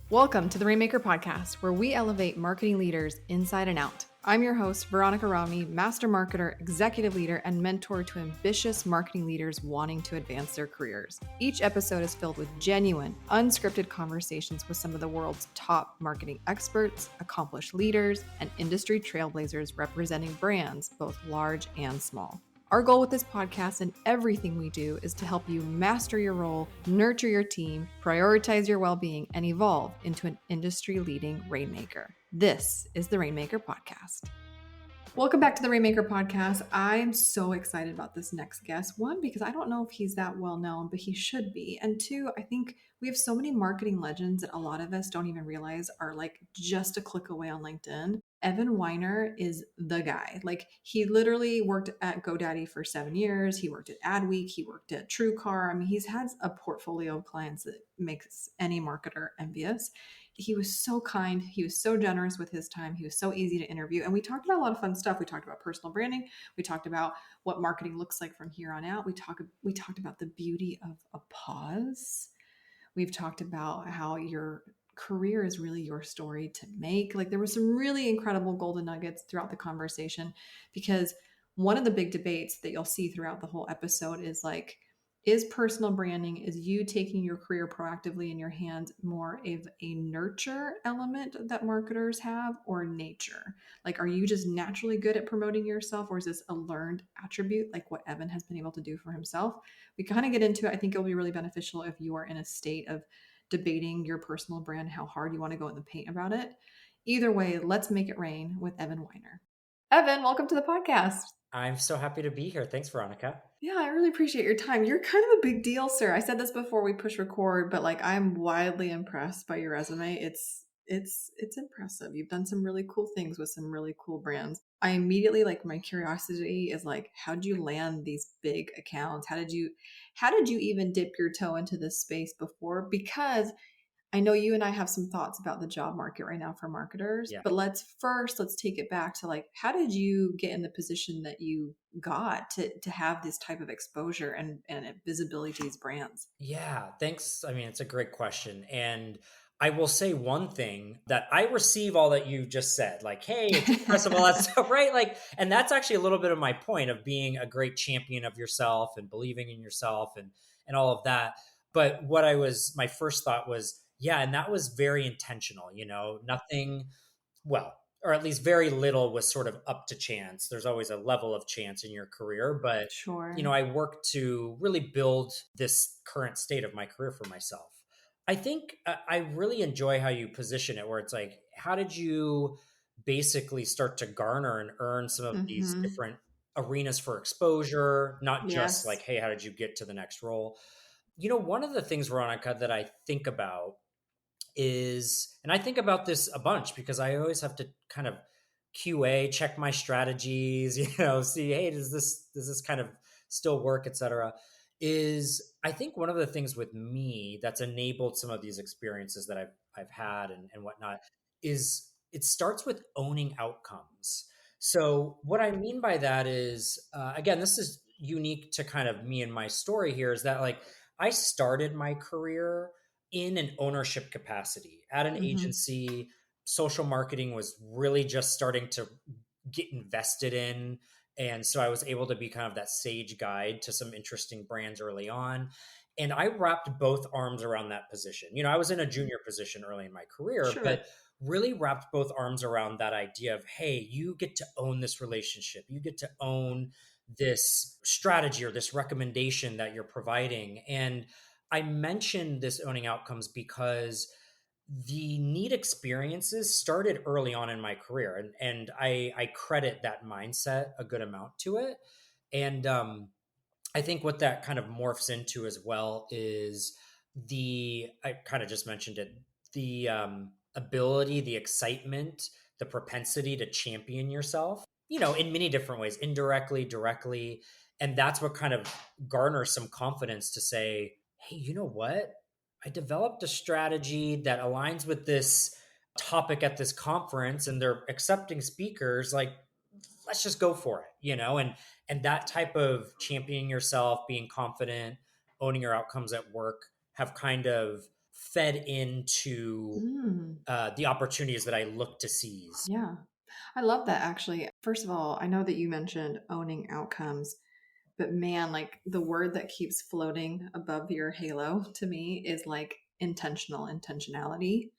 Welcome to the Rainmaker Podcast, where we elevate marketing leaders inside and out. I'm your host, Veronica Rami, master marketer, executive leader, and mentor to ambitious marketing leaders wanting to advance their careers. Each episode is filled with genuine, unscripted conversations with some of the world's top marketing experts, accomplished leaders, and industry trailblazers representing brands, both large and small. Our goal with this podcast and everything we do is to help you master your role, nurture your team, prioritize your well-being, and evolve into an industry-leading Rainmaker. This is the Rainmaker Podcast. Welcome back to the Rainmaker Podcast. I'm so excited about this next guest. One, because I don't know if he's that well known, but he should be. And two, I think we have so many marketing legends that a lot of us don't even realize are like just a click away on LinkedIn. Evan Weiner is the guy. Like, he literally worked at GoDaddy for 7 years. He worked at Adweek. He worked at TrueCar. I mean, he's had a portfolio of clients that makes any marketer envious. He was so kind. He was so generous with his time. He was so easy to interview. And we talked about a lot of fun stuff. We talked about personal branding. We talked about what marketing looks like from here on out. We talked about the beauty of a pause. We've talked about how your career is really your story to make. Like, there were some really incredible golden nuggets throughout the conversation, because one of the big debates that you'll see throughout the whole episode is like, is personal branding, is you taking your career proactively in your hands more of a nurture element that marketers have, or nature? Like, are you just naturally good at promoting yourself, or is this a learned attribute like what Evan has been able to do for himself? We kind of get into it. I think it'll be really beneficial if you are in a state of debating your personal brand, how hard you want to go in the paint about it. Either way, let's make it rain with Evan Weiner. Evan, welcome to the podcast. I'm so happy to be here. Thanks, Veronica. Yeah, I really appreciate your time. You're kind of a big deal, sir. I said this before we push record, but like, I'm wildly impressed by your resume. It's impressive. You've done some really cool things with some really cool brands. I immediately, like, my curiosity is like, how did you land these big accounts? How did you even dip your toe into this space before? Because I know you and I have some thoughts about the job market right now for marketers, Yeah. but let's take it back to like, how did you get in the position that you got to have this type of exposure and visibility to these brands? Yeah, thanks. I mean, it's a great question. And I will say one thing, that I receive all that you just said, like, hey, it's impressive, all that stuff, right? Like, and that's actually a little bit of my point of being a great champion of yourself and believing in yourself and all of that. But my first thought was, yeah, and that was very intentional, nothing, well, or at least very little was sort of up to chance. There's always a level of chance in your career, but Sure. I worked to really build this current state of my career for myself. I think I really enjoy how you position it, where it's like, how did you basically start to garner and earn some of these Mm-hmm. different arenas for exposure, not just like, Yes. hey, how did you get to the next role? One of the things, Veronica, that I think about is, and I think about this a bunch because I always have to kind of QA, check my strategies, see, hey, does this kind of still work, etc. Is, I think one of the things with me that's enabled some of these experiences that I've had and whatnot is it starts with owning outcomes. So what I mean by that is, again, this is unique to kind of me and my story here, is that like I started my career in an ownership capacity at an Mm-hmm. agency. Social marketing was really just starting to get invested in. And so I was able to be kind of that sage guide to some interesting brands early on. And I wrapped both arms around that position. I was in a junior position early in my career, Sure. but really wrapped both arms around that idea of, hey, you get to own this relationship. You get to own this strategy or this recommendation that you're providing. And I mentioned this owning outcomes because the neat experiences started early on in my career, and I credit that mindset a good amount to it. And I think what that kind of morphs into as well is I kind of just mentioned it, the ability, the excitement, the propensity to champion yourself, in many different ways, indirectly, directly. And that's what kind of garners some confidence to say, hey, you know what? I developed a strategy that aligns with this topic at this conference, and they're accepting speakers. Like, let's just go for it, and that type of championing yourself, being confident, owning your outcomes at work have kind of fed into Mm, the opportunities that I look to seize. yeah. I love that actually. First of all, I know that you mentioned owning outcomes, but man, like the word that keeps floating above your halo to me is like intentionality.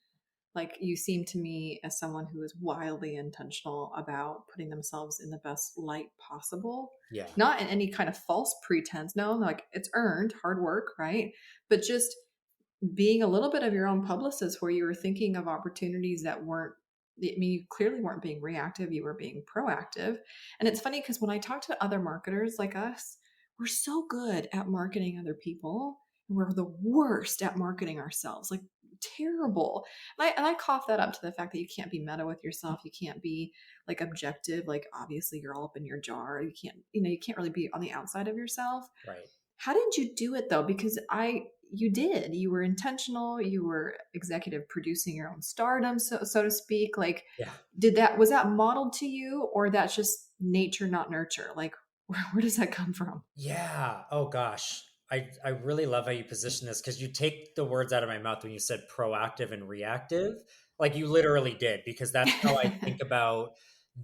Like you seem to me as someone who is wildly intentional about putting themselves in the best light possible, Yeah. not in any kind of false pretense. No, like it's earned hard work, right? But just being a little bit of your own publicist where you were thinking of opportunities that weren't, I mean, you clearly weren't being reactive, you were being proactive. And it's funny because when I talk to other marketers like us, we're so good at marketing other people. And we're the worst at marketing ourselves, like terrible. And I cough that up to the fact that you can't be meta with yourself. You can't be like objective. Like obviously you're all up in your jar. You can't, you can't really be on the outside of yourself. Right. How did you do it though? Because you did. You were intentional. You were executive producing your own stardom, so to speak. Like, Yeah. was that modeled to you, or that's just nature, not nurture? Like, where does that come from? Yeah. Oh gosh. I really love how you position this because you take the words out of my mouth when you said proactive and reactive. Like you literally did, because that's how I think about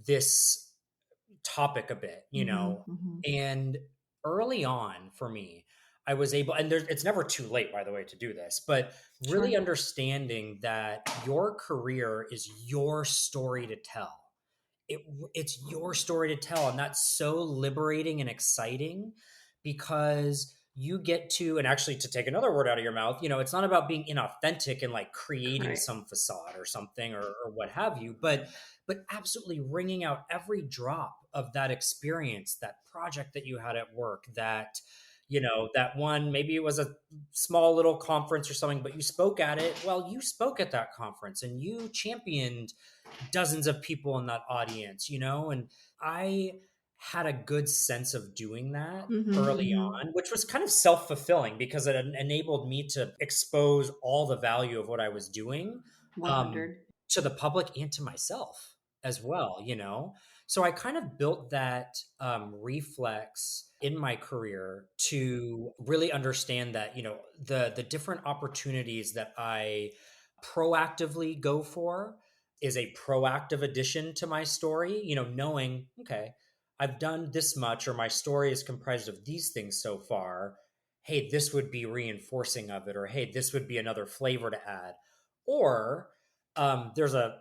this topic a bit, Hmm, hmm. And early on for me, I was able, and it's never too late, by the way, to do this, but really Sure. understanding that your career is your story to tell. it it's your story to tell, and that's so liberating and exciting because you get to, and actually to take another word out of your mouth, it's not about being inauthentic and like creating Right. some facade or something, or what have you, but absolutely wringing out every drop of that experience, that project that you had at work, that one, maybe it was a small little conference or something, but you spoke at it. Well, you spoke at that conference and you championed dozens of people in that audience, and I had a good sense of doing that Hmm, early hmm. on, which was kind of self-fulfilling because it enabled me to expose all the value of what I was doing, um, 100. to the public and to myself as well, so I kind of built that reflex in my career to really understand that, the different opportunities that I proactively go for is a proactive addition to my story, knowing, okay, I've done this much, or my story is comprised of these things so far. Hey, this would be reinforcing of it, or hey, this would be another flavor to add. Or there's a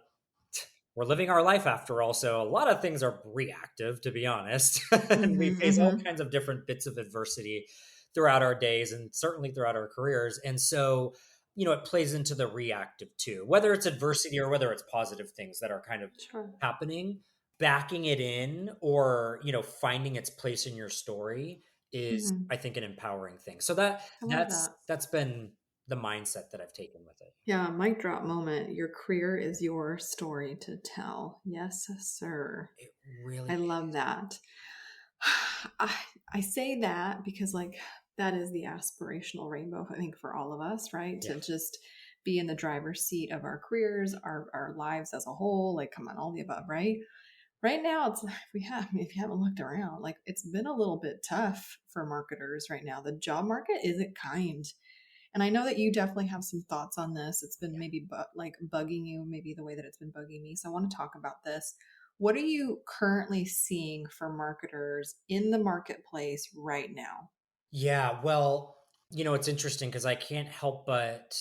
we're living our life after all, so a lot of things are reactive, to be honest. And we Hmm, face all hmm. kinds of different bits of adversity throughout our days and certainly throughout our careers. And so, it plays into the reactive too, whether it's adversity or whether it's positive things that are kind of Sure. happening. Backing it in, or finding its place in your story is, Hmm. I think, an empowering thing. So that I love that's that. that's been the mindset that I've taken with it. Yeah, mic drop moment. Your career is your story to tell. Yes, sir. It really I love is. that. I, I say that because, like, that is the aspirational rainbow, I think, for all of us, right? Yeah. To just be in the driver's seat of our careers, our lives as a whole, like, come on, all the above, right? Right now, it's like, if you haven't looked around, like, it's been a little bit tough for marketers right now. The job market isn't kind. And I know that you definitely have some thoughts on this. It's been maybe like bugging you, maybe the way that it's been bugging me. So I want to talk about this. What are you currently seeing for marketers in the marketplace right now? Yeah, well, it's interesting because I can't help but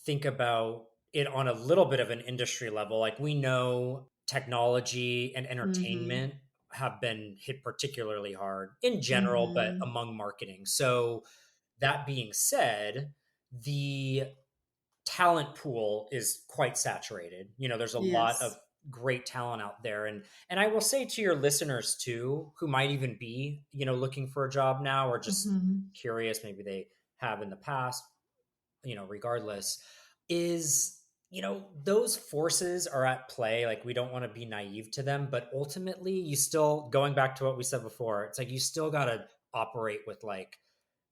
think about it on a little bit of an industry level. Like we know technology and Mm-hmm. entertainment have been hit particularly hard in general, but Mm-hmm. among marketing. So that being said, the talent pool is quite saturated. There's a lot of Yes. great talent out there, and I will say to your listeners too, who might even be, looking for a job now, or just Mm-hmm. curious, maybe they have in the past, regardless, is, those forces are at play. Like we don't want to be naive to them, but ultimately you still, going back to what we said before, it's like you still got to operate with like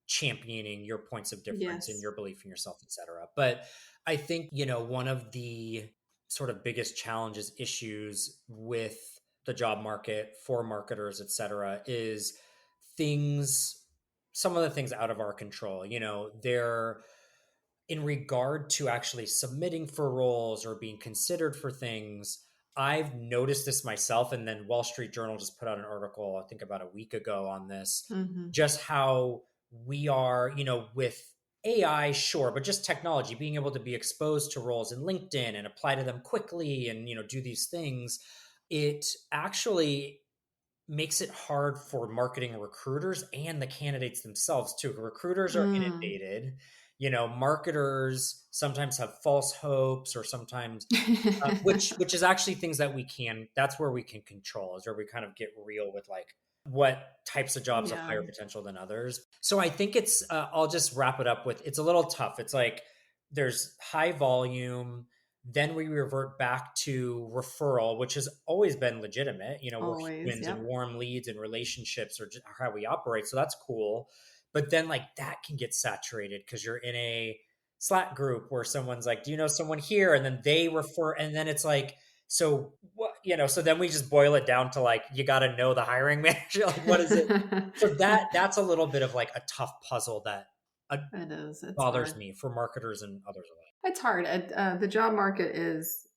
championing your points of difference and Yes. your belief in yourself, etc. But I think, one of the sort of biggest challenges, issues with the job market for marketers, etc., is things, some of the things out of our control. There in regard to actually submitting for roles or being considered for things, I've noticed this myself. And then Wall Street Journal just put out an article, I think about a week ago on this, Hmm. just how we are, with AI, sure, but just technology, being able to be exposed to roles in LinkedIn and apply to them quickly and, do these things, it actually makes it hard for marketing recruiters and the candidates themselves too. Recruiters are Mm. inundated. Marketers sometimes have false hopes, or sometimes which is actually things that that's where we can control, is where we kind of get real with like what types of jobs have Yeah, higher potential than others. So I think I'll just wrap it up with, it's a little tough. It's like there's high volume, then we revert back to referral, which has always been legitimate. We're always. humans, and Yep. warm leads and relationships are just how we operate. So that's cool. But then like that can get saturated because you're in a Slack group where someone's like, do you know someone here? And then they refer, and then it's like, so what, so then we just boil it down to like, you got to know the hiring manager. Like, what is it? So that's a little bit of like a tough puzzle that uh, It is. It's bothers hard. me for marketers and others alike. It's hard. The job market is,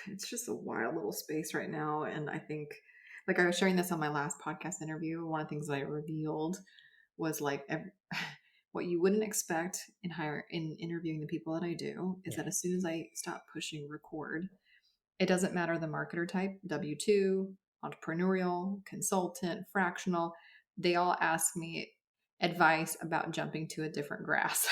it's just a wild little space right now. And I think, like I was sharing this on my last podcast interview, one of the things that I revealed was like what you wouldn't expect in interviewing the people that I do is Yeah. that as soon as I stop pushing record, it doesn't matter the marketer type, W-2, entrepreneurial, consultant, fractional, they all ask me advice about jumping to a different grass.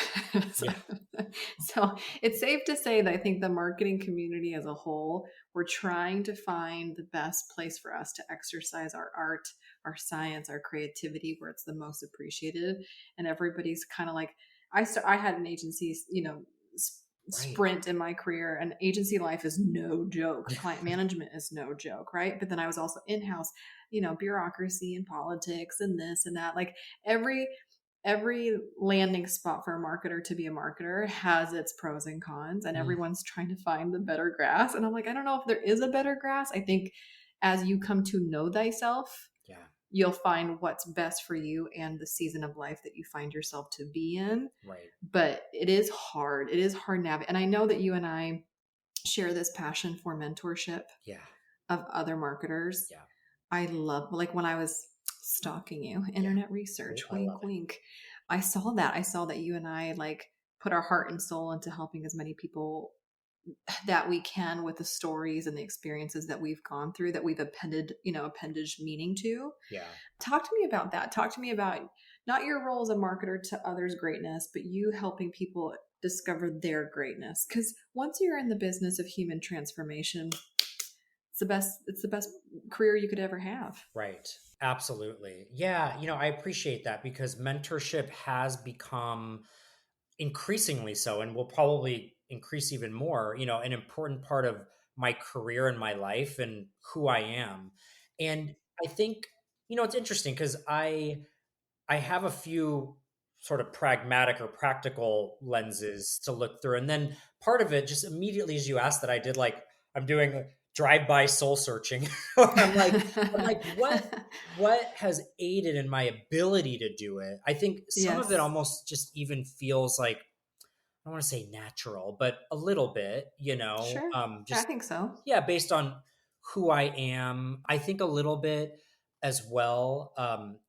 so, Yeah. so it's safe to say that I think the marketing community as a whole, we're trying to find the best place for us to exercise our art, our science, our creativity, where it's the most appreciated. And everybody's kind of like, I had an agency, Right. sprint in my career, and agency life is no joke. Client management is no joke, right? But then I was also in-house, bureaucracy and politics and this and that. Like every landing spot for a marketer to be a marketer has its pros and cons, and Mm. everyone's trying to find the better grass. And I'm like, I don't know if there is a better grass. I think as you come to know thyself, Yeah. you'll find what's best for you and the season of life that you find yourself to be in. Right. But it is hard. It is hard nav. And I know that you and I share this passion for mentorship Yeah. of other marketers. Yeah. I love, like when I was stalking you, Yeah. internet research, Cool. I love wink, it. wink. I saw that you and I like put our heart and soul into helping as many people that we can with the stories and the experiences that we've gone through, that we've appendage meaning to. Yeah. Talk to me about that. Talk to me about not your role as a marketer to others' greatness, but you helping people discover their greatness. Because once you're in the business of human transformation, it's the best. It's the best career you could ever have. Right. Absolutely. Yeah. I appreciate that because mentorship has become increasingly so, and will probably increase even more, an important part of my career and my life and who I am. And I think, it's interesting because I have a few sort of pragmatic or practical lenses to look through. And then part of it, just immediately as you asked that, I'm doing a drive-by soul searching. I'm like, what has aided in my ability to do it? I think some of it Yes. almost just even feels like, I don't want to say natural, but a little bit, Sure. I just, think so. yeah, based on who I am. I think a little bit as well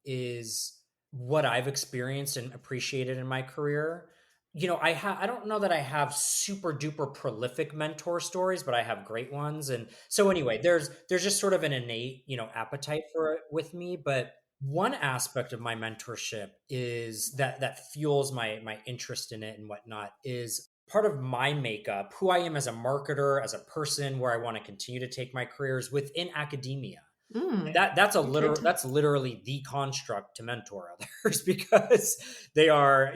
is what I've experienced and appreciated in my career. I don't know that I have super duper prolific mentor stories, but I have great ones. And so anyway, there's just sort of an innate, appetite for it with me. But one aspect of my mentorship is that fuels my interest in it and whatnot, is part of my makeup, who I am as a marketer, as a person, where I want to continue to take my careers within academia. And Mm. that's Okay. that's literally the construct to mentor others because they are,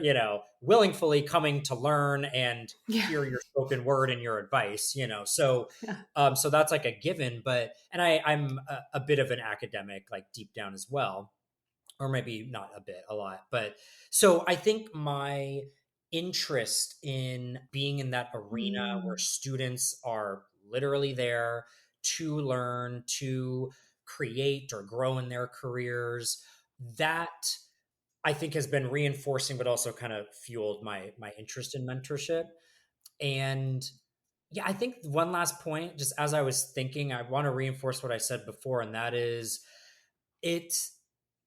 willingly coming to learn and Yeah. hear your spoken word and your advice, so Yeah. so that's like a given. But and I'm a bit of an academic, like deep down as well, or maybe not a bit, a lot. But so I think my interest in being in that arena where Mm. students are literally there to learn, to create or grow in their careers, that I think has been reinforcing, but also kind of fueled my interest in mentorship. And yeah, I think one last point, just as I was thinking, I want to reinforce what I said before, and that is it,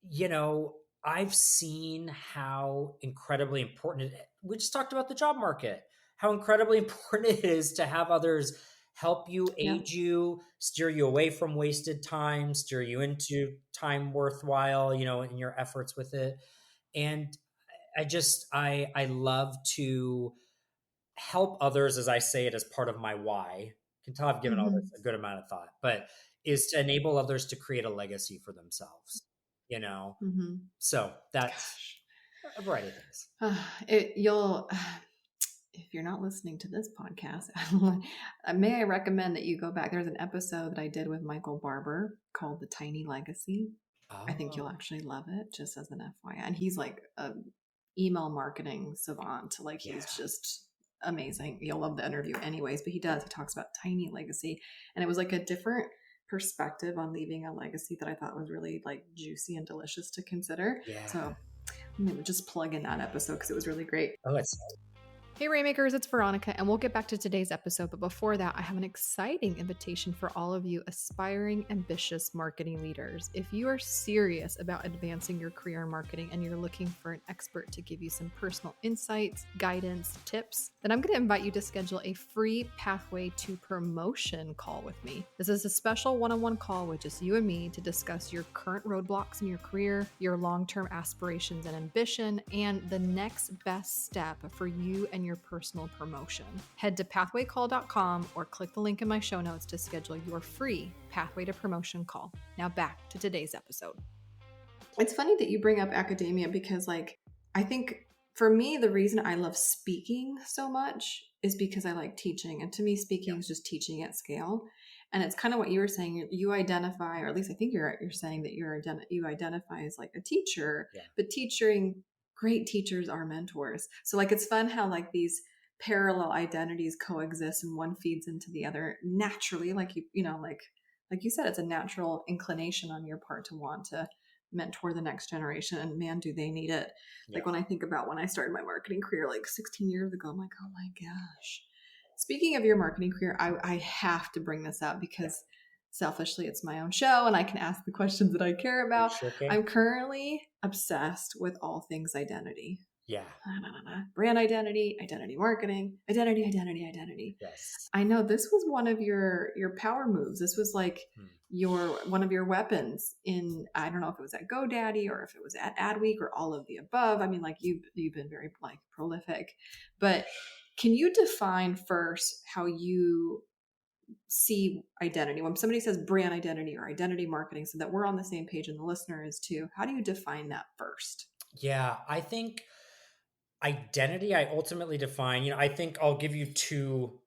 you know, I've seen how incredibly important we just talked about the job market, how incredibly important it is to have others help you, Yeah. aid you, steer you away from wasted time, steer you into time worthwhile, in your efforts with it. And I love to help others, as I say it, as part of my why. You can tell I've given all this Hmm. a good amount of thought, but is to enable others to create a legacy for themselves, you know? Hmm. So that's Gosh. a variety of things. You'll, if you're not listening to this podcast, may I recommend that you go back? There's an episode that I did with Michael Barber called The Tiny Legacy. I think you'll Oh, actually love it, just as an FYI. And he's like a email marketing savant. Like yeah. he's just amazing. You'll love the interview anyways, but he talks about tiny legacy. And it was like a different perspective on leaving a legacy that I thought was really like juicy and delicious to consider. Yeah. So I'm gonna just plug in that episode because it was really great. Oh, it's Hey Rainmakers, it's Veronica, and we'll get back to today's episode. But before that, I have an exciting invitation for all of you aspiring, ambitious marketing leaders. If you are serious about advancing your career in marketing and you're looking for an expert to give you some personal insights, guidance, tips, then I'm going to invite you to schedule a free Pathway to Promotion call with me. This is a special one-on-one call with just you and me to discuss your current roadblocks in your career, your long-term aspirations and ambition, and the next best step for you and your personal promotion. Head to pathwaycall.com or click the link in my show notes to schedule your free Pathway to Promotion call. Now back to today's episode. It's funny that you bring up academia because, like, I think for me, the reason I love speaking so much is because I like teaching. And to me, speaking is just teaching at scale. And it's kind of what you were saying. You identify, or at least I think you're saying that you identify as like a teacher, yeah. but teaching great teachers are mentors. So like it's fun how like these parallel identities coexist and one feeds into the other naturally. Like like you said, it's a natural inclination on your part to want to mentor the next generation, and man do they need it. Yeah. Like when I think about when I started my marketing career like 16 years ago, I'm like, oh my gosh. Speaking of your marketing career, I have to bring this up Yeah. because selfishly it's my own show and I can ask the questions that I care You about. sure can. I'm currently obsessed with all things identity. Yeah. Brand identity, identity marketing, identity. Yes. I know this was one of your power moves. This was like your one of your weapons in, I don't know if it was at GoDaddy or if it was at Adweek or all of the above. I mean, like you've been very like prolific. But can you define first how you see identity when somebody says brand identity or identity marketing, so that we're on the same page and the listener is too? How do you define that first? Yeah. I think identity, I ultimately define, I think I'll give you two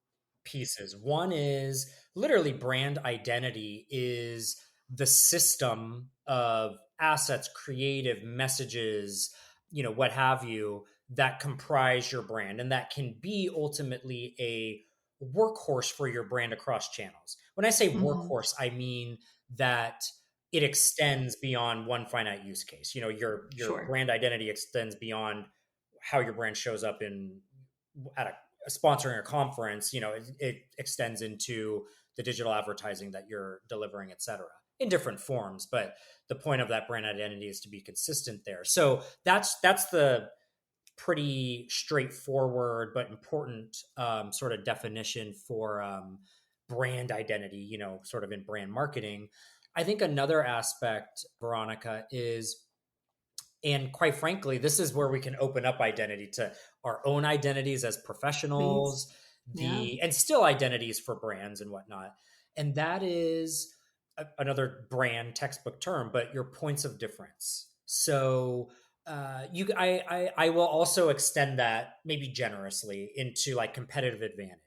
pieces. One is literally brand identity is the system of assets, creative messages, what have you, that comprise your brand and that can be ultimately a workhorse for your brand across channels. When I say Mm-hmm. workhorse, I mean that it extends beyond one finite use case. Your Sure. brand identity extends beyond how your brand shows up at a sponsoring a conference. It extends into the digital advertising that you're delivering, et cetera, in different forms. But the point of that brand identity is to be consistent there. So that's the pretty straightforward but important sort of definition for brand identity, sort of in brand marketing. I think another aspect, Veronica, is, and quite frankly, this is where we can open up identity to our own identities as Please. professionals, Yeah. and still identities for brands and whatnot. And that is another brand textbook term, but your points of difference. So I will also extend that maybe generously into like competitive advantage.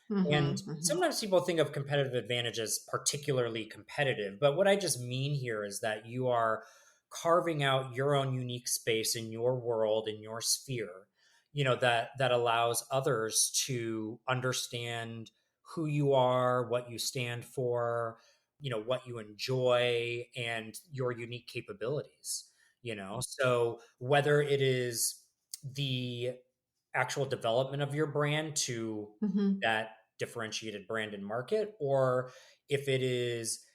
And Mm-hmm. Mm-hmm. sometimes people think of competitive advantage as particularly competitive, but what I just mean here is that you are carving out your own unique space in your world, in your sphere, that allows others to understand who you are, what you stand for, what you enjoy, and your unique capabilities. So whether it is the actual development of your brand to Hmm. that differentiated brand and market, or if it is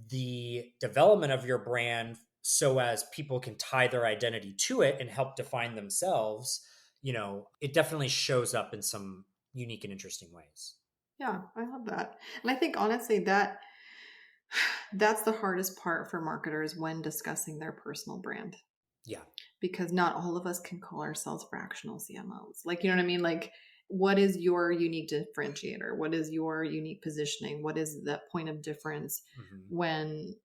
the development of your brand so as people can tie their identity to it and help define themselves, it definitely shows up in some unique and interesting ways. Yeah, I love that. And I think honestly that that's the hardest part for marketers when discussing their personal brand, Yeah. because not all of us can call ourselves fractional CMOs. Like, you know what I mean? Like, what is your unique differentiator? What is your unique positioning? What is that point of difference Hmm. when,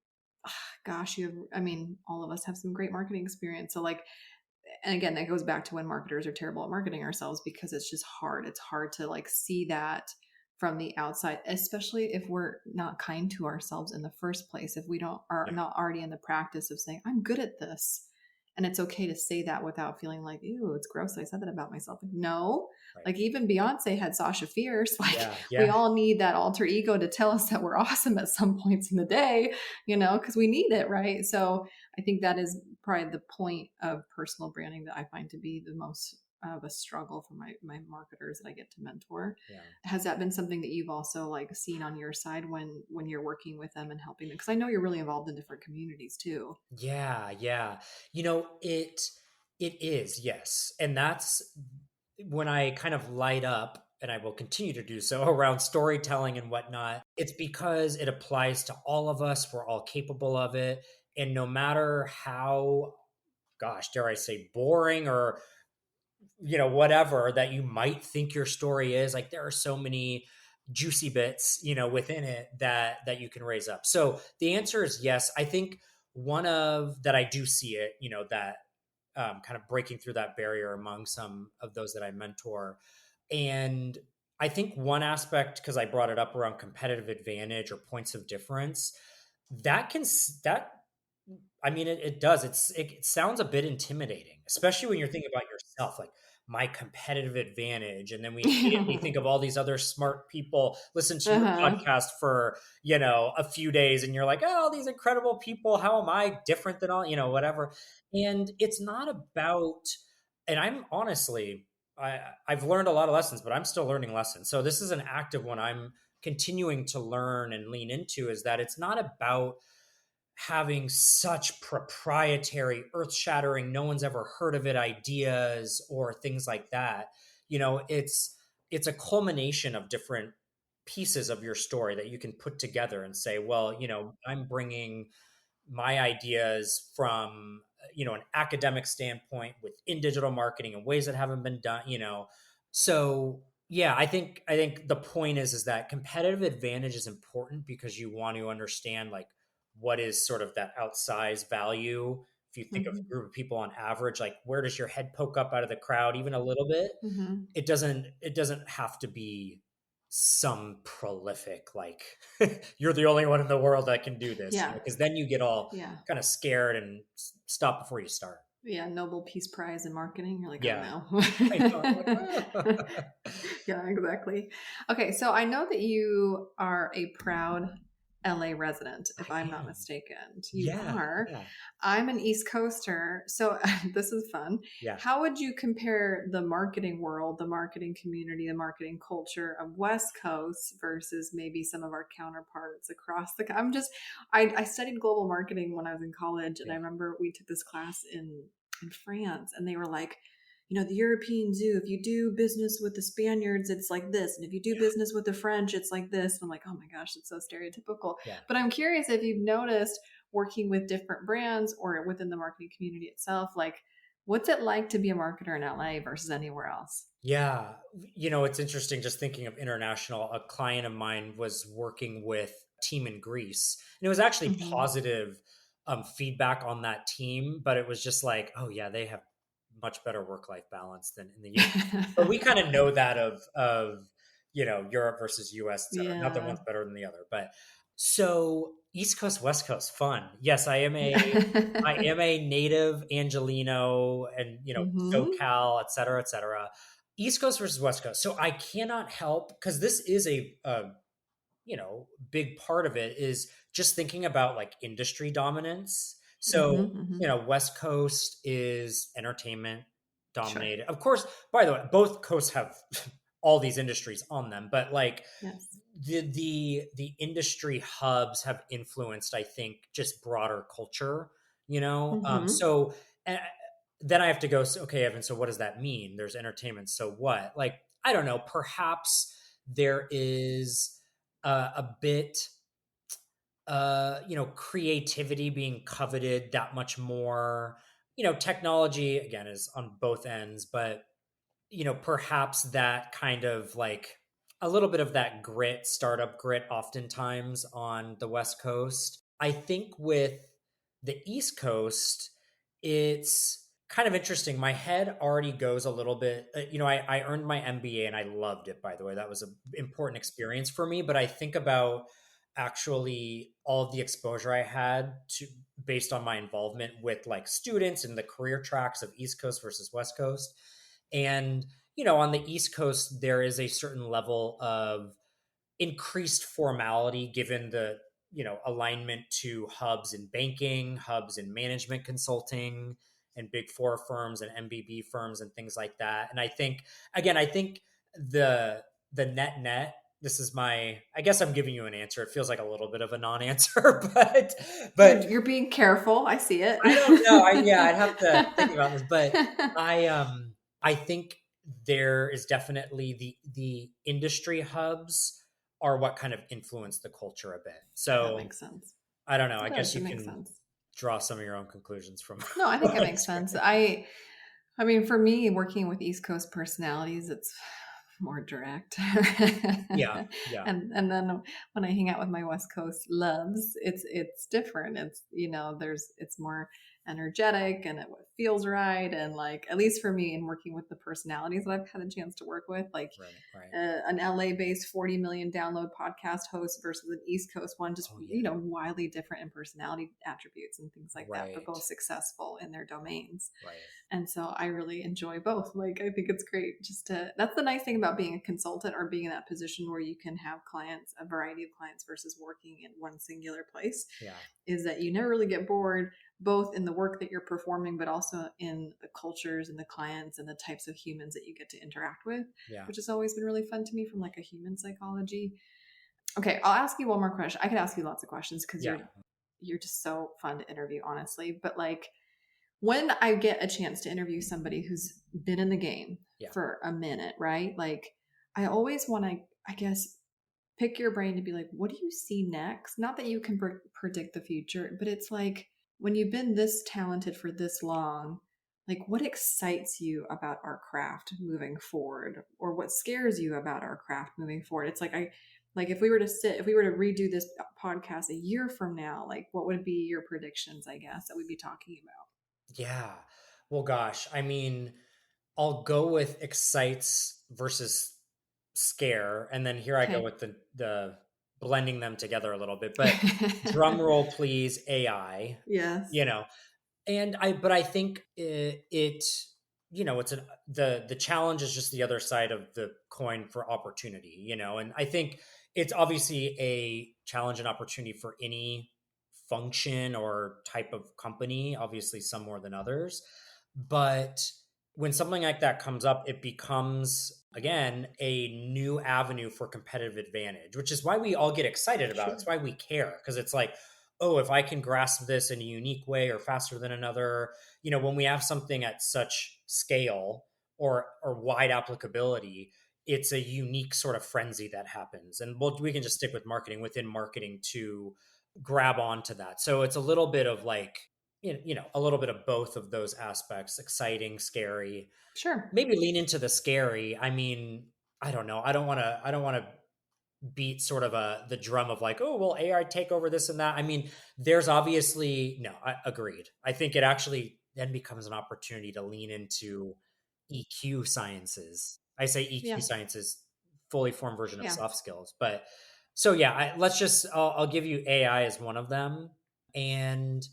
gosh, I mean, all of us have some great marketing experience. So, like, and again, that goes back to when marketers are terrible at marketing ourselves, because it's just hard. It's hard to like see that from the outside, especially if we're not kind to ourselves in the first place. If we don't are Yeah. not already in the practice of saying, I'm good at this. And it's okay to say that without feeling like, ew, it's gross. I said that about myself. Like, no, Right. like even Beyonce had Sasha Fierce. Like, Yeah. we Yeah. all need that alter ego to tell us that we're awesome at some points in the day, because we need it, right? So I think that is probably the point of personal branding that I find to be the most of a struggle for my marketers that I get to mentor. Yeah. Has that been something that you've also like seen on your side when you're working with them and helping them? Because I know you're really involved in different communities too. Yeah, yeah. It is, yes. And that's when I kind of light up, and I will continue to do so around storytelling and whatnot. It's because it applies to all of us. We're all capable of it. And no matter how, gosh, dare I say, boring or whatever that you might think your story is, like there are so many juicy bits within it that you can raise up. So the answer is yes. I think one of that, I do see it, that kind of breaking through that barrier among some of those that I mentor. And I think one aspect, because I brought it up around competitive advantage or points of difference, that can that I mean, it does. It sounds a bit intimidating, especially when you're thinking about yourself, like my competitive advantage. And then we immediately think of all these other smart people listen to your Uh-huh. podcast for, a few days, and you're like, oh, all these incredible people. How am I different than all, whatever. And it's not about, and I'm honestly, I've learned a lot of lessons, but I'm still learning lessons. So this is an active one I'm continuing to learn and lean into, is that it's not about having such proprietary, earth shattering, no one's ever heard of it ideas or things like that. It's a culmination of different pieces of your story that you can put together and say, well, I'm bringing my ideas from an academic standpoint within digital marketing in ways that haven't been done. So yeah, I think the point is that competitive advantage is important because you want to understand, like, what is sort of that outsized value. If you think of a Hmm. group of people on average, like, where does your head poke up out of the crowd even a little bit? Hmm. It doesn't have to be some prolific, like, you're the only one in the world that can do this, Yeah. because then you get all Yeah. kind of scared and stop before you start. Yeah. Nobel Peace Prize in marketing. You're like, oh Yeah. no. I know. I'm like, Yeah, exactly. Okay, so I know that you are a proud LA resident, if I I'm not am. mistaken. You Yeah. are. Yeah. I'm an East Coaster, so this is fun. Yeah. How would you compare the marketing world, the marketing community, the marketing culture of West Coast versus maybe some of our counterparts across the? I studied global marketing when I was in college, and I Yeah. remember we took this class in France, and they were like, the European zoo, if you do business with the Spaniards, it's like this. And if you do business with the French, it's like this. And I'm like, oh my gosh, it's so stereotypical. Yeah. But I'm curious if you've noticed working with different brands or within the marketing community itself, like what's it like to be a marketer in LA versus anywhere else? Yeah. It's interesting just thinking of international. A client of mine was working with a team in Greece, and it was actually Mm-hmm. positive feedback on that team, but it was just like, oh yeah, they have much better work-life balance than in the US. But we kind of know that of Europe versus US, et cetera. Not that Yeah. one's better than the other, but so East Coast, West Coast, fun. Yes, I am a native Angelino and Mm-hmm. SoCal, et cetera, et cetera. East Coast versus West Coast. So I cannot help, because this is a big part of it is just thinking about like industry dominance. Mm-hmm, So, mm-hmm. West Coast is entertainment Sure. dominated. Of course, by the way, both coasts have all these industries on them, but like Yes. the industry hubs have influenced, I think, just broader culture, Mm-hmm. so and then I have to go, so, okay, Evan, so what does that mean? There's entertainment, so what? Like, I don't know, perhaps there is a bit creativity being coveted that much more. Technology again is on both ends, but perhaps that kind of like a little bit of that grit, startup grit, oftentimes on the West Coast. I think with the East Coast, it's kind of interesting. My head already goes a little bit, I earned my MBA and I loved it, by the way. That was an important experience for me. But I think about actually all of the exposure I had to based on my involvement with like students and the career tracks of East Coast versus West Coast. And, on the East Coast, there is a certain level of increased formality given the, alignment to hubs in banking, hubs in management consulting, and big four firms and MBB firms and things like that. And I think, again, the net, this is I guess I'm giving you an answer. It feels like a little bit of a non-answer, but You're being careful. I see it. I don't know. Yeah, I'd have to think about this, but I think there is definitely the industry hubs are what kind of influence the culture a bit. That So makes sense. I don't know. It I does. guess It you makes can sense. draw some of your own conclusions from No, I think what it I makes sense. described. I mean, for me, working with East Coast personalities, it's more direct. Yeah, yeah, And then when I hang out with my West Coast loves, it's different. It's more energetic and it feels right. And like, at least for me, in working with the personalities that I've had a chance to work with, like right, right. an LA based 40 million download podcast host versus an East Coast one, just, Oh yeah, wildly different in personality attributes and things like that, but right, both successful in their domains. right. And so I really enjoy both. Like, I think it's great that's the nice thing about being a consultant or being in that position where you can have clients, a variety of clients versus working in one singular place, Yeah, is that you never really get bored, both in the work that you're performing, but also in the cultures and the clients and the types of humans that you get to interact with, yeah, which has always been really fun to me from like a human psychology. Okay, I'll ask you one more question. I could ask you lots of questions because yeah, you're just so fun to interview, honestly. But like, when I get a chance to interview somebody who's been in the game yeah, for a minute, right? Like, I always want to, I guess, pick your brain to be like, what do you see next? Not that you can predict the future, but it's like, when you've been this talented for this long, like, what excites you about our craft moving forward, or what scares you about our craft moving forward? It's like, if we were to redo this podcast a year from now, like, what would be your predictions, I guess, that we'd be talking about? yeah. Well, gosh, I mean, I'll go with excites versus scare, and then here I go Okay. with the blending them together a little bit. But drum roll, please, AI. Yes. You know, but I think it's the challenge is just the other side of the coin for opportunity. And I think it's obviously a challenge and opportunity for any function or type of company, obviously some more than others. But when something like that comes up, it becomes again a new avenue for competitive advantage, which is why we all get excited about it. It's Sure. why we care, because it's like, oh, if I can grasp this in a unique way or faster than another, when we have something at such scale or wide applicability, it's a unique sort of frenzy that happens. And we can just stick with marketing within marketing to grab onto that. So it's a little bit of like, a little bit of both of those aspects, exciting, scary, Sure. maybe lean into the scary. I mean, I don't know. I don't want to beat sort of the drum of like, oh, will AI take over this and that? I mean, there's obviously no, I agreed. I think it actually then becomes an opportunity to lean into EQ sciences. I say EQ Yeah. sciences, fully formed version of Yeah. soft skills. But so yeah, I'll give you AI as one of them. And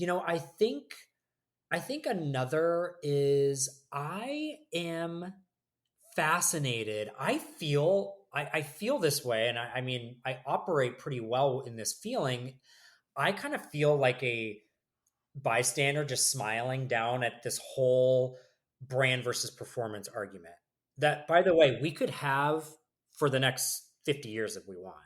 I think another is I am fascinated. I feel this way, and I mean I operate pretty well in this feeling. I kind of feel like a bystander just smiling down at this whole brand versus performance argument that, by the way, we could have for the next 50 years if we want.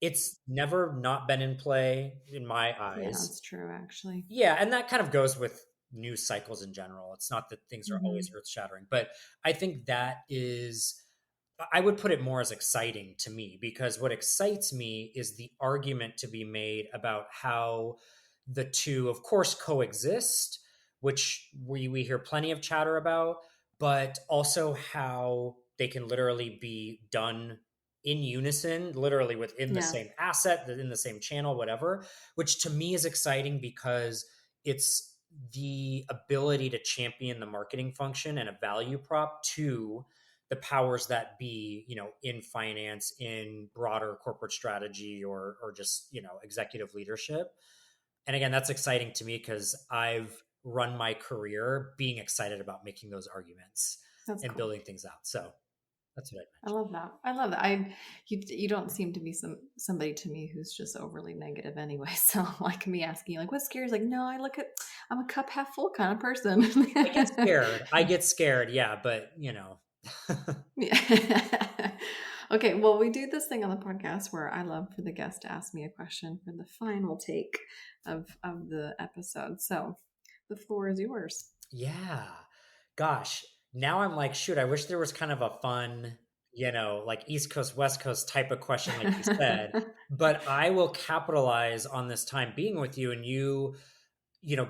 It's never not been in play in my Yeah, eyes. that's true, actually. Yeah, and that kind of goes with news cycles in general. It's not that things are always Hmm. earth shattering, but I think that is, I would put it more as exciting to me, because what excites me is the argument to be made about how the two, of course, coexist, which we hear plenty of chatter about, but also how they can literally be done in unison, literally within the Yeah, same asset, in the same channel, whatever, which to me is exciting because it's the ability to champion the marketing function and a value prop to the powers that be, in finance, in broader corporate strategy, or just, executive leadership. And again, that's exciting to me because I've run my career being excited about making those arguments that's and cool. building things out. So that's what I I mentioned. love that. I love that. You don't seem to be somebody to me who's just overly negative anyway. So like me asking you like what scares, like, no, I'm a cup half full kind of person. I get scared. I get scared. Yeah. But, Yeah. Okay, well, we do this thing on the podcast where I love for the guest to ask me a question for the final take of the episode. So the floor is yours. yeah. Gosh, now I'm like, shoot, I wish there was kind of a fun, like East Coast, West Coast type of question, like you said. But I will capitalize on this time being with you, and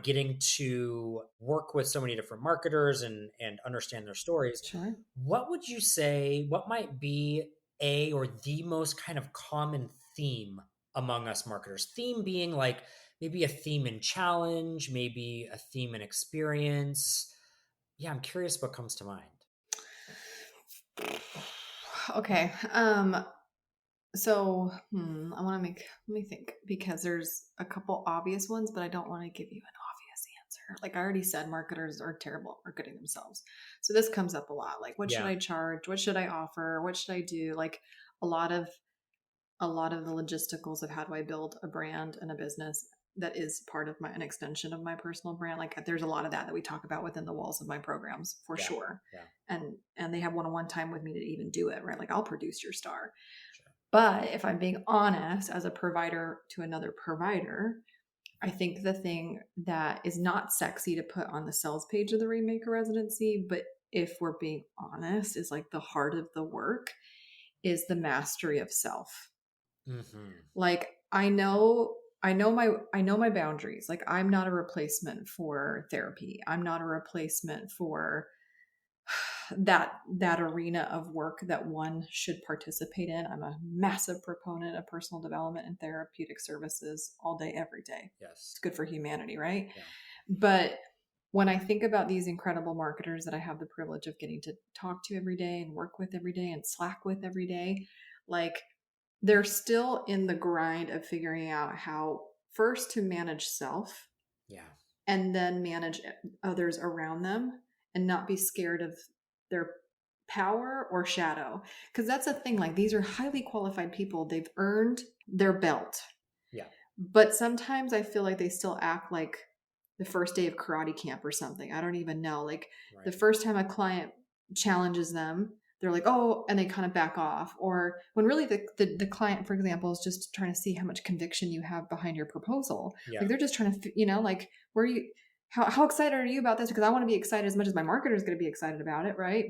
getting to work with so many different marketers and understand their stories. Sure. What would you say, what might be a or the most kind of common theme among us marketers? Theme being like maybe a theme in challenge, maybe a theme in experience. Yeah, I'm curious what comes to mind. Okay. So I want to let me think, because there's a couple obvious ones, but I don't want to give you an obvious answer. Like I already said, marketers are terrible at marketing themselves. So this comes up a lot. Like, what should Yeah, I charge? What should I offer? What should I do? Like a lot of a lot of the logisticals of how do I build a brand and a business that is part of an extension of my personal brand. Like there's a lot of that we talk about within the walls of my programs for yeah, sure. yeah, And they have one-on-one time with me to even do it, right? Like I'll produce your star. sure. But if I'm being honest, as a provider to another provider, I think the thing that is not sexy to put on the sales page of the Rainmaker residency, but if we're being honest, is like the heart of the work, is the mastery of self. Mm-hmm. Like I know my boundaries. Like I'm not a replacement for therapy. I'm not a replacement for that arena of work that one should participate in. I'm a massive proponent of personal development and therapeutic services all day, every day. It's Yes. good for humanity, right? Yeah. But when I think about these incredible marketers that I have the privilege of getting to talk to every day and work with every day and Slack with every day, like they're still in the grind of figuring out how first to manage self Yeah. and then manage others around them and not be scared of their power or shadow. Because that's a thing. Like these are highly qualified people, they've earned their belt. Yeah. But sometimes I feel like they still act like the first day of karate camp or something. I don't even know. Like the Right. first time a client challenges them, they're like, oh, and they kind of back off. Or when really the client, for example, is just trying to see how much conviction you have behind your proposal. Yeah. Like they're just trying to, like, where you, how excited are you about this? Because I want to be excited as much as my marketer is going to be excited about it, right?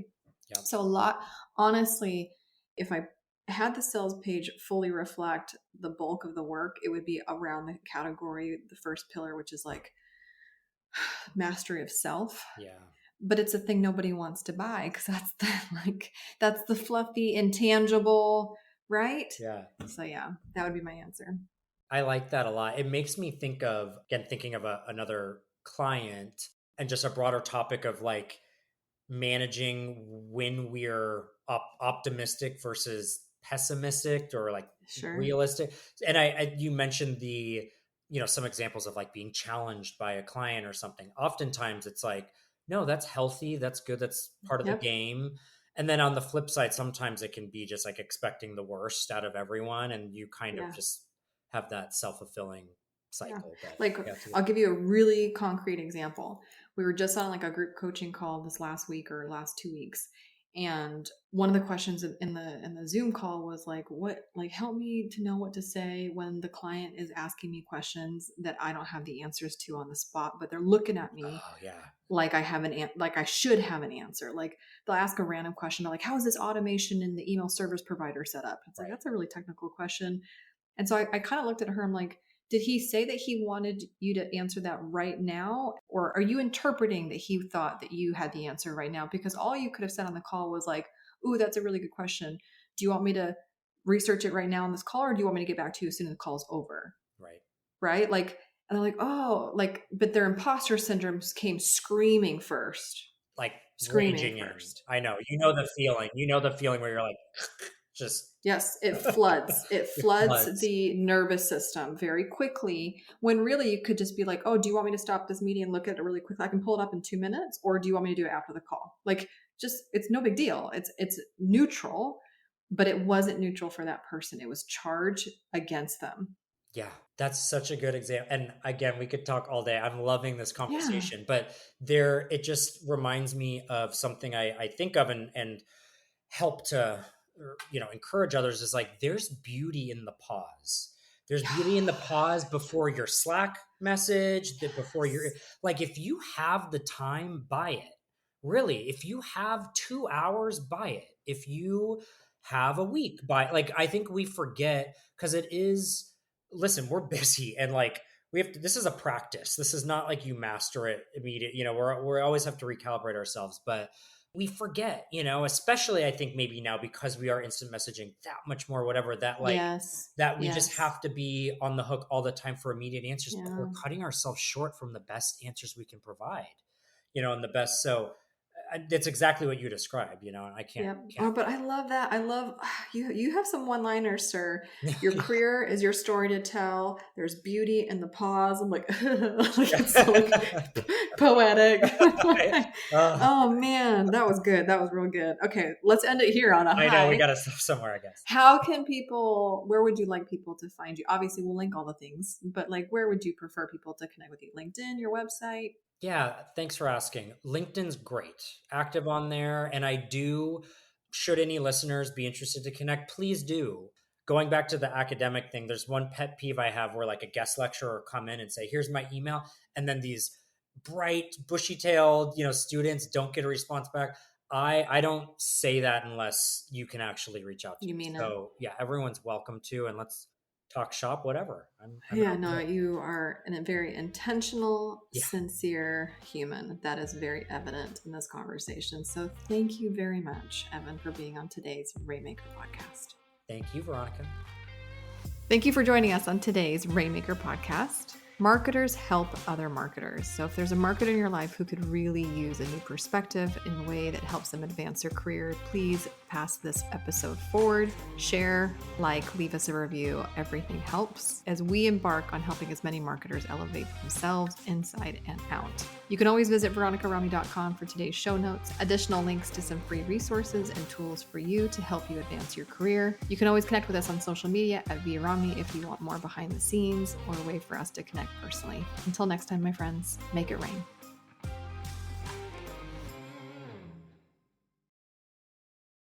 Yeah. So a lot, honestly, if I had the sales page fully reflect the bulk of the work, it would be around the category, the first pillar, which is like mastery of self. Yeah. But it's a thing nobody wants to buy because that's the fluffy, intangible, right? Yeah. So yeah, that would be my answer. I like that a lot. It makes me think of, again, thinking of another client and just a broader topic of like managing when we're optimistic versus pessimistic, or like Sure. realistic. And you mentioned some examples of like being challenged by a client or something. Oftentimes it's like, no, that's healthy. That's good. That's part of the Yep. game. And then on the flip side, sometimes it can be just like expecting the worst out of everyone. And you kind of Yeah. just have that self-fulfilling Yeah. cycle. But Like, yeah, it's I'll give you a really concrete example. We were just on like a group coaching call this last week or last 2 weeks. And one of the questions in the Zoom call was like, what, like, help me to know what to say when the client is asking me questions that I don't have the answers to on the spot, but they're looking at me oh yeah, like I have like I should have an answer. Like they'll ask a random question, like, how is this automation in the email service provider set up? It's like, right. that's a really technical question. And so I kind of looked at her. I'm like, did he say that he wanted you to answer that right now? Or are you interpreting that he thought that you had the answer right now? Because all you could have said on the call was like, ooh, that's a really good question. Do you want me to research it right now on this call? Or do you want me to get back to you as soon as the call's over? Right. Right. Like, and they're like, oh, like, but their imposter syndromes came screaming first. Like Screaming raging in. first. I know. You know the feeling. You know the feeling where you're like, just Yes, it floods. It it floods floods. the nervous system very quickly when really you could just be like, oh, do you want me to stop this meeting and look at it really quickly? I can pull it up in 2 minutes. Or do you want me to do it after the call? Like, just, it's no big deal. It's neutral, but it wasn't neutral for that person. It was charged against them. Yeah, that's such a good example. And again, we could talk all day. I'm loving this Yeah. conversation, but there, it just reminds me of something I think of and help to, encourage others is like, there's beauty in the pause. There's beauty in the pause before your Slack message, that before your, Yes. like, if you have the time, buy it. Really, if you have 2 hours, buy it. If you have a week, buy, like, I think we forget because it is, listen, we're busy and like we have to, this is a practice. This is not like you master it immediately. We always have to recalibrate ourselves, but we forget, especially I think maybe now because we are instant messaging that much more, whatever, that like Yes. that we just Yes. have to be on the hook all the time for immediate answers, but we're Yeah. cutting ourselves short from the best answers we can provide, and the best. So that's exactly what you described, and I can't, Yep. Oh, but I love that. I love you. You have some one-liners, sir. Your can't. career is your story to tell. There's beauty in the pause. I'm like, like it's so like poetic. uh, Oh man, that was good. That was real good. Okay, let's end it here on a I know we high. got to stop somewhere, I guess. How can people? Where would you like people to find you? Obviously, we'll link all the things, but like, where would you prefer people to connect with you? LinkedIn, your website? Yeah, thanks for asking. LinkedIn's great, active on there. And I do, should any listeners be interested to connect, please do. Going back to the academic thing, there's one pet peeve I have where like a guest lecturer come in and say, here's my email. And then these bright, bushy tailed, students don't get a response back. I don't say that unless you can actually reach out to You me. mean it? So yeah, everyone's welcome to, and let's talk shop, whatever. I'm Yeah, happy no, to. you are a very intentional, Yeah. sincere human. That is very evident in this conversation. So thank you very much, Evan, for being on today's Rainmaker podcast. Thank you, Veronica. Thank you for joining us on today's Rainmaker podcast. Marketers help other marketers. So if there's a marketer in your life who could really use a new perspective in a way that helps them advance their career, please pass this episode forward, share, leave us a review. Everything helps as we embark on helping as many marketers elevate themselves inside and out. You can always visit veronicarami.com for today's show notes, additional links to some free resources and tools for you to help you advance your career. You can always connect with us on social media at @VRami if you want more behind the scenes or a way for us to connect personally. Until next time, my friends, make it rain.